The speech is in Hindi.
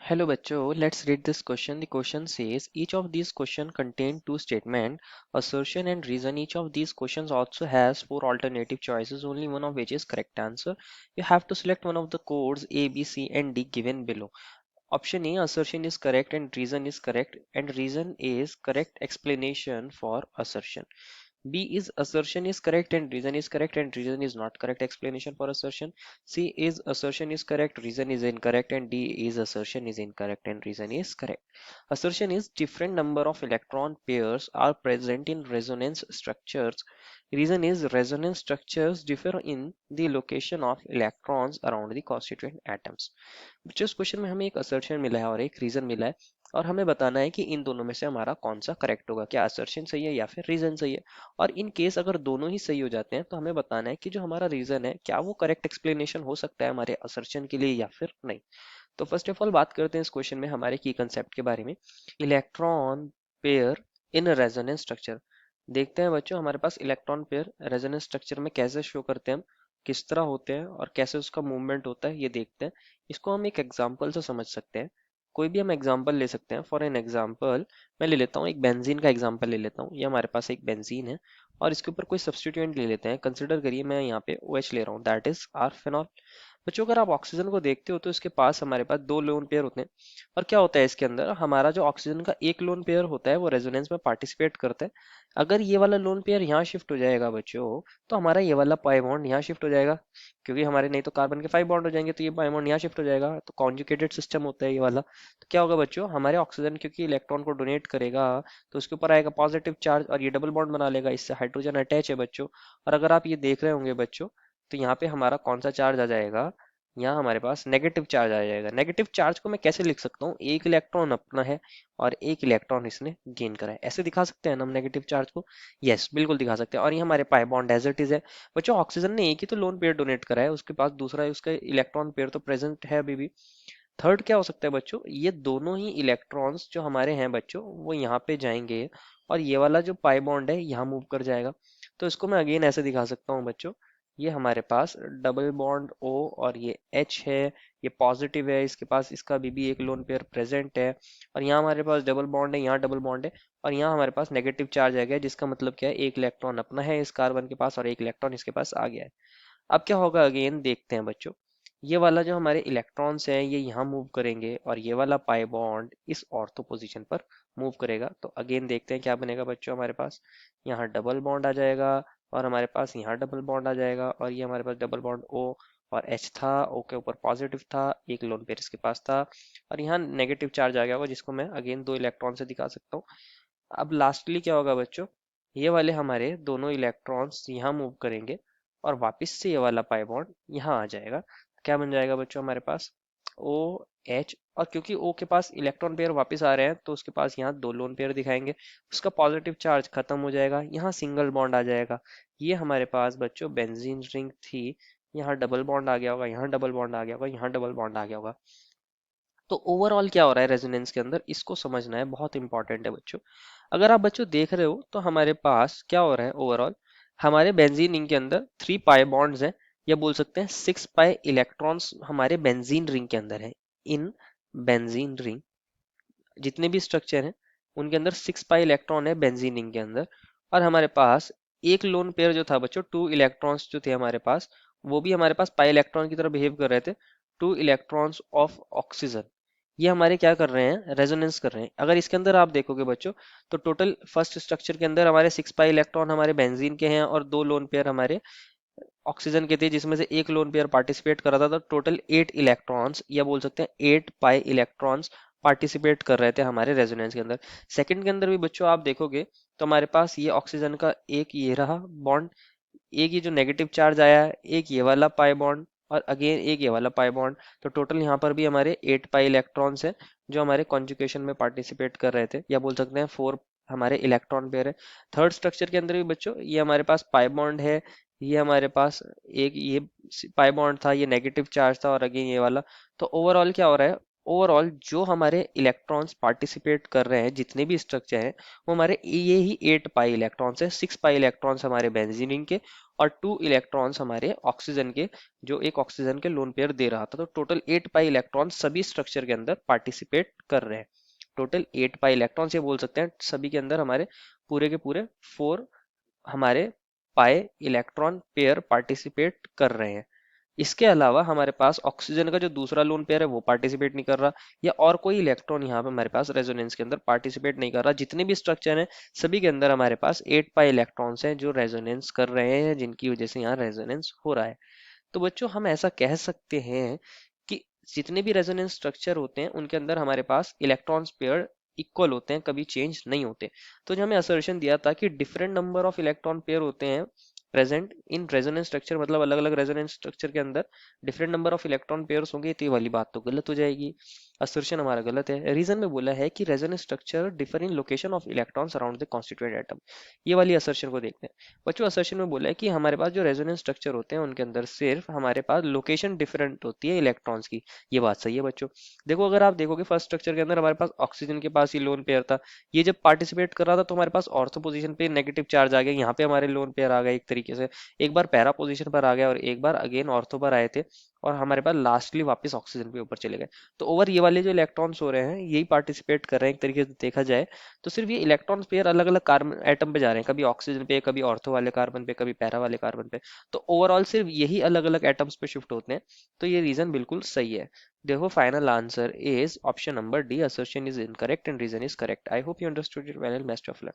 Hello बच्चों, let's read this question. The question says each of these questions contain two statements, assertion and reason. Each of these questions also has four alternative choices, only one of which is correct answer. You have to select one of the codes A, B, C and D given below. Option A, assertion is correct and reason is correct, and reason is correct explanation for assertion. B is assertion is correct and reason is not correct explanation for assertion. C is assertion is correct, reason is incorrect, and D is assertion is incorrect and reason is correct. Assertion is different number of electron pairs are present in resonance structures. Reason is resonance structures differ in the location of electrons around the constituent atoms. बच्चों इस क्वेश्चन में हमें एक असर्शन मिला है और एक रीजन मिला है और हमें बताना है कि इन दोनों में से हमारा कौन सा करेक्ट होगा, क्या असर्शन सही है या फिर रीजन सही है। और इन केस अगर दोनों ही सही हो जाते हैं तो हमें बताना है कि जो हमारा रीजन है क्या वो करेक्ट एक्सप्लेनेशन हो सकता है हमारे असर्शन के लिए या फिर नहीं। तो फर्स्ट ऑफ ऑल बात करते हैं इस क्वेश्चन में हमारे की कंसेप्ट के बारे में। Electron pair in resonance structure. देखते हैं बच्चों हमारे पास इलेक्ट्रॉन पेयर रेजोनेंस स्ट्रक्चर में कैसे शो करते हैं हम, किस तरह होते हैं और कैसे उसका मूवमेंट होता है ये देखते हैं। इसको हम एक एग्जांपल से समझ सकते हैं। कोई भी हम एग्जांपल ले सकते हैं। फॉर एन एग्जांपल मैं ले लेता हूँ एक बेंजीन का एग्जांपल ले लेता हूँ। ये हमारे पास एक बेंजीन है और इसके ऊपर कोई सब्स्टिट्यूएंट ले लेते हैं। कंसिडर करिए मैं यहाँ पे OH ले रहा हूँ, दैट इज आर फिनॉल। बच्चों अगर आप ऑक्सीजन को देखते हो तो इसके पास हमारे पास दो लोन पेयर होते हैं। और क्या होता है इसके अंदर, हमारा जो ऑक्सीजन का एक लोन पेयर होता है वो रेजोनेंस में पार्टिसिपेट करता है। अगर ये वाला लोन पेयर यहाँ शिफ्ट हो जाएगा बच्चों तो हमारा ये वाला पाई बॉन्ड यहाँ शिफ्ट हो जाएगा, क्योंकि हमारे नहीं तो कार्बन के 5 बॉन्ड हो जाएंगे तो ये पाई बॉन्ड यहाँ शिफ्ट हो जाएगा। तो कॉन्जुगेटेड सिस्टम होता है ये वाला। तो क्या होगा बच्चों, हमारे ऑक्सीजन क्योंकि इलेक्ट्रॉन को डोनेट करेगा तो उसके ऊपर आएगा पॉजिटिव चार्ज और ये डबल बॉन्ड बना लेगा, इससे हाइड्रोजन अटैच है बच्चों। और अगर आप ये देख रहे होंगे बच्चों तो यहाँ पे हमारा कौन सा चार्ज आ जाएगा, यहाँ हमारे पास नेगेटिव चार्ज आ जाएगा। नेगेटिव चार्ज को मैं कैसे लिख सकता हूँ, एक इलेक्ट्रॉन अपना है और एक इलेक्ट्रॉन इसने गेन करा है, ऐसे दिखा सकते हैं ना हम नेगेटिव चार्ज को। यस बिल्कुल दिखा सकते हैं। और ये हमारे pi bond as it is है। बच्चों ऑक्सीजन ने एक ही तो लोन पेयर डोनेट करा है, उसके पास दूसरा उसका इलेक्ट्रॉन पेयर तो प्रेजेंट है अभी भी। थर्ड क्या हो सकता है बच्चों, ये दोनों ही इलेक्ट्रॉन्स जो हमारे हैं बच्चों वो यहाँ पे जाएंगे और ये वाला जो पाई बॉन्ड है यहाँ मूव कर जाएगा। तो इसको मैं अगेन ऐसे दिखा सकता हूँ बच्चों, ये हमारे पास डबल बॉन्ड O और ये H है, ये पॉजिटिव है, इसके पास इसका भी एक लोन पेयर प्रेजेंट है। और यहाँ हमारे पास डबल बॉन्ड है, यहाँ डबल बॉन्ड है और यहाँ हमारे पास नेगेटिव चार्ज आ गया, जिसका मतलब क्या है, एक इलेक्ट्रॉन अपना है इस कार्बन के पास और एक इलेक्ट्रॉन इसके पास आ गया है। अब क्या होगा अगेन देखते हैं बच्चों, ये वाला जो हमारे इलेक्ट्रॉन्स हैं ये यहाँ मूव करेंगे और ये वाला पाई बॉन्ड इस ऑर्थो पोजीशन पर मूव करेगा। तो अगेन देखते हैं क्या बनेगा बच्चों, हमारे पास यहाँ डबल बॉन्ड आ जाएगा और हमारे पास यहाँ डबल बॉन्ड आ जाएगा और ये हमारे पास डबल बॉन्ड O और H था, O के ऊपर पॉजिटिव था, एक लोन पेयर इसके पास था और यहाँ नेगेटिव चार्ज आ गया होगा जिसको मैं अगेन दो इलेक्ट्रॉन से दिखा सकता हूँ। अब लास्टली क्या होगा बच्चों, ये वाले हमारे दोनों इलेक्ट्रॉन्स यहाँ मूव करेंगे और वापस से ये वाला पाई बॉन्ड यहाँ आ जाएगा। क्या बन जाएगा बच्चों हमारे पास ओ एच, और क्योंकि O के पास इलेक्ट्रॉन पेयर वापस आ रहे हैं तो उसके पास यहाँ दो लोन पेयर दिखाएंगे, उसका पॉजिटिव चार्ज खत्म हो जाएगा, यहाँ सिंगल बॉन्ड आ जाएगा। ये हमारे पास बच्चों बेंजीन रिंग थी, यहाँ डबल बॉन्ड आ गया होगा, यहाँ डबल बॉन्ड आ गया होगा, यहाँ डबल बॉन्ड आ गया होगा। तो ओवरऑल क्या हो रहा है रेजोनेंस के अंदर, इसको समझना है, बहुत इंपॉर्टेंट है बच्चों। अगर आप बच्चों देख रहे हो तो हमारे पास क्या हो रहा है ओवरऑल, हमारे बेंजीन रिंग के अंदर 3 पाई बॉन्ड्स हैं, या बोल सकते हैं 6 पाई इलेक्ट्रॉन्स हमारे बेंजीन रिंग के अंदर है। इन बेंजीन रिंग जितने भी स्ट्रक्चर हैं उनके अंदर 6 पाई इलेक्ट्रॉन है बेंजीन रिंग के अंदर। और हमारे पास एक लोन पेयर जो था बच्चों, 2 इलेक्ट्रॉन्स जो थे हमारे पास, वो भी हमारे पास पाई इलेक्ट्रॉन की तरह बिहेव कर रहे थे। 2 इलेक्ट्रॉन्स ऑफ ऑक्सीजन, ये हमारे क्या कर रहे हैं, रेजोनेंस कर रहे हैं। अगर इसके अंदर आप देखोगे बच्चों तो टोटल फर्स्ट स्ट्रक्चर के अंदर हमारे 6 पाई इलेक्ट्रॉन हमारे बेंजीन के हैं और दो लोन पेयर हमारे ऑक्सीजन के थे, जिसमें से एक लोन पेयर पार्टिसिपेट कर रहा था। तो टोटल 8 इलेक्ट्रॉन्स या बोल सकते हैं 8 पाई इलेक्ट्रॉन्स पार्टिसिपेट कर रहे थे हमारे रेजोनेंस के अंदर। सेकंड के अंदर भी बच्चों आप देखोगे तो हमारे पास ये ऑक्सीजन का एक ये रहा बॉन्ड, एक ये जो नेगेटिव चार्ज आया है, एक ये वाला पाई बॉन्ड और अगेन एक ये वाला पाई बॉन्ड। तो टोटल यहाँ पर भी हमारे 8 पाई इलेक्ट्रॉन्स हैं जो हमारे कॉन्जुगेशन में पार्टिसिपेट कर रहे थे, या बोल सकते हैं 4 हमारे इलेक्ट्रॉन पेयर है। थर्ड स्ट्रक्चर के अंदर भी बच्चों ये हमारे पास पाई बॉन्ड है, ये हमारे पास एक ये पाई बॉन्ड था, ये नेगेटिव चार्ज था और अगेन ये वाला। तो ओवरऑल क्या हो रहा है, ओवरऑल जो हमारे इलेक्ट्रॉन्स पार्टिसिपेट कर रहे हैं जितने भी स्ट्रक्चर हैं वो हमारे ये ही 8 पाई इलेक्ट्रॉन्स है। 6 पाई इलेक्ट्रॉन्स हमारे बेंजीन के और 2 इलेक्ट्रॉन्स हमारे ऑक्सीजन के, जो एक ऑक्सीजन के लोन पेयर दे रहा था। तो टोटल 8 पाई इलेक्ट्रॉन सभी स्ट्रक्चर के अंदर पार्टिसिपेट कर रहे हैं। टोटल 8 पाई इलेक्ट्रॉन्स ये बोल सकते हैं सभी के अंदर हमारे पूरे के पूरे 4 हमारे पाए इलेक्ट्रॉन पेयर पार्टिसिपेट कर रहे हैं। इसके अलावा हमारे पास ऑक्सीजन का जो दूसरा लोन पेयर है वो पार्टिसिपेट नहीं कर रहा, या और कोई इलेक्ट्रॉन यहाँ पे हमारे पास रेजोनेंस के अंदर पार्टिसिपेट नहीं कर रहा। जितने भी स्ट्रक्चर हैं सभी के अंदर हमारे पास 8 पाई इलेक्ट्रॉन्स हैं जो रेजोनेंस कर रहे हैं, जिनकी वजह से यहाँ रेजोनेंस हो रहा है। तो बच्चों हम ऐसा कह सकते हैं कि जितने भी रेजोनेंस स्ट्रक्चर होते हैं उनके अंदर हमारे पास इलेक्ट्रॉन्स पेयर इक्वल होते हैं, कभी चेंज नहीं होते। तो जो हमें असर्शन दिया था कि different number of electron pair होते हैं प्रेजेंट इन रेजोनेंस स्ट्रक्चर, मतलब अलग अलग रेजोनेंस स्ट्रक्चर के अंदर different number of electron pairs होंगे, तो ये वाली बात तो गलत हो जाएगी। असर्शन हमारा गलत है। रीजन में बोला है कि resonance structure differ in location of electrons around the constituent atom. ये वाली असर्शन को देखते हैं। बच्चों असर्शन में बोला है कि हमारे पास जो रेजोनेंस स्ट्रक्चर होते हैं उनके अंदर सिर्फ हमारे पास लोकेशन डिफरेंट होती है इलेक्ट्रॉन्स की। ये बात सही है बच्चों। देखो अगर आप देखोगे फर्स्ट स्ट्रक्चर के अंदर हमारे पास ऑक्सीजन के पास ये लोन पेयर था, ये जब पार्टिसिपेट कर रहा था तो हमारे पास ऑर्थो पोजीशन पे नेगेटिव चार्ज आ गया, यहाँ पे हमारे लोन पेयर आ गए एक तरीके से। एक बार पैरा पोजीशन पर आ गया और एक बार अगेन ऑर्थो पर आए थे, और हमारे पास लास्टली वापस ऑक्सीजन पे ऊपर चले गए। तो ओवर ये वाले जो इलेक्ट्रॉन्स हो रहे हैं यही पार्टिसिपेट कर रहे हैं एक तरीके से देखा जाए तो। सिर्फ ये इलेक्ट्रॉन पेयर अलग अलग कार्बन एटम पे जा रहे हैं, कभी ऑक्सीजन पे, कभी ऑर्थो वाले कार्बन पे, कभी पैरा वाले कार्बन पे। तो ओवरऑल सिर्फ यही अलग अलग एटम्स पे शिफ्ट होते हैं। तो ये रीजन बिल्कुल सही है। देखो final answer is option number D, assertion is incorrect and reason is correct. I hope you understood it well and best of luck.